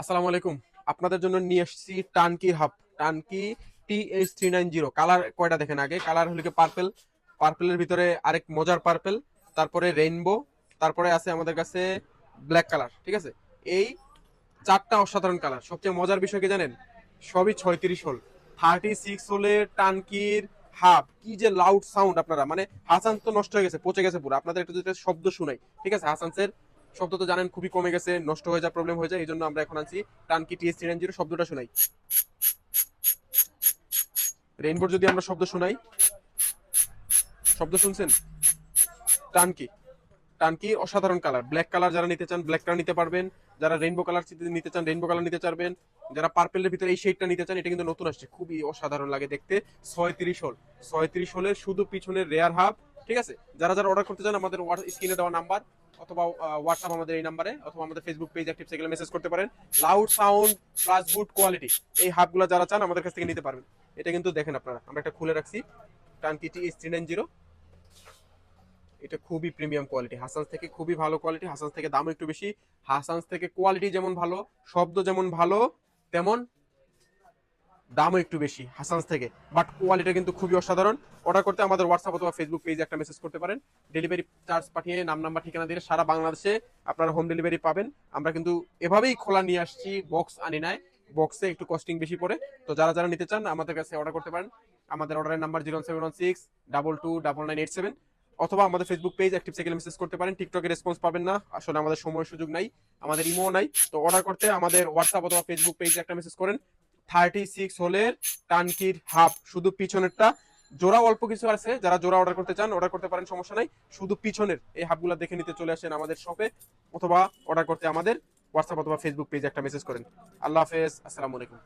আসসালামু আলাইকুম। আপনাদের জন্য নিয়ে এসেছি টানকি হাব, টানকি TH390। কালার কয়টা দেখেন আগে। কালার হলো কি পার্পেল, পার্পেলের ভিতরে আরেক মজার পার্পেল, তারপরে রেইনবো, তারপরে আছে আমাদের কাছে ব্ল্যাক কালার। ঠিক আছে, এই চারটা অসাধারণ কালার। সবচেয়ে মজার বিষয় কি জানেন? সবই 36 হোল, 36 হোলের টানকির হাব। কি যে লাউড সাউন্ড! আপনারা মানে হাসান তো নষ্ট হয়ে গেছে, পচে গেছে পুরো। আপনাদের একটু যদি শব্দ শুনাই, ঠিক আছে? হাসানসের শব্দ তো জানেন খুবই কমে গেছে, নষ্ট হয়ে যায়, প্রবলেম হয়ে যায়। এই জন্য আমরা এখন আনছি টানকি TH390। শব্দটা শুনাই, রেইনবোর যদি আমরা শব্দ শুনাই, শব্দ শুনছেন? টানকি, টানকি অসাধারণ কালার। ব্ল্যাক কালার যারা নিতে চান ব্ল্যাক কালার নিতে পারবেন, যারা রেইনবো কালার নিতে চান রেইনবো কালার নিতে পারবেন, যারা পার্পেলের ভিতরে এই শেডটা নিতে চান, এটা কিন্তু নতুন আসছে, খুবই অসাধারণ লাগে দেখতে। 36 হোল, 36 হোলের শুধু পিছনের রেয়ার হাব। ঠিক আছে, যারা যারা অর্ডার করতে চান আমাদের স্ক্রিনে দেওয়া নাম্বার অথবা হোয়াটসঅ্যাপ আমাদের এই নাম্বারে, অথবা আমাদের ফেসবুক পেজ অ্যাক্টিভ সেগুলো মেসেজ করতে পারেন। Loud sound plus good quality, এই হাবগুলো যারা চান আমাদের কাছ থেকে নিতে পারবেন। এটা কিন্তু দেখেন আপনারা, আমরা একটা খুলে রাখছি, টানকি TH390। এটা খুবই প্রিমিয়াম কোয়ালিটি, হাসান্স থেকে খুবই ভালো কোয়ালিটি। হাসান্স থেকে দামও একটু বেশি। হাসান্স থেকে কোয়ালিটি যেমন ভালো, শব্দ যেমন ভালো, তেমন দামও একটু বেশি হাসান্স থেকে, বাট কোয়ালিটি কিন্তু খুবই অসাধারণ। অর্ডার করতে আমাদের হোয়াটসঅ্যাপ অথবা ফেসবুক পেজে একটা মেসেজ করতে পারেন। ডেলিভারি চার্জ পাঠিয়ে নাম নাম্বার ঠিকানা দিয়ে সারা বাংলাদেশে আপনারা হোম ডেলিভারি পাবেন। আমরা কিন্তু এভাবেই খোলা নিয়ে আসছি, বক্স আনি নাই। বক্সে একটু কস্টিং বেশি পড়ে। তো যারা যারা নিতে চান আমাদের কাছে অর্ডার করতে পারেন। আমাদের অর্ডারের নাম্বার 07116229987, অথবা আমাদের ফেসবুক পেজ অ্যাক্টিভ সাইকেলে মেসেজ করতে পারেন। টিকটকে রেসপন্স পাবেন না, আসলে আমাদের সময় সুযোগ নাই, আমাদের ইমো নাই। তো অর্ডার করতে আমাদের হোয়াটসঅ্যাপ অথবা ফেসবুক পেজে একটা মেসেজ করেন। 36 হোলের টানকির হাব, শুধু পিছনেরটা। জোড়া অল্প কিছু আছে, যারা জোড়া অর্ডার করতে চান অর্ডার করতে পারেন, সমস্যা নাই। শুধু পিছনের এই হাবগুলা দেখে নিতে চলে আসেন আমাদের শপে, অথবা অর্ডার করতে আমাদের হোয়াটসঅ্যাপ অথবা ফেসবুক পেজে একটা মেসেজ করেন। আল্লাহ হাফেজ, আসসালামু আলাইকুম।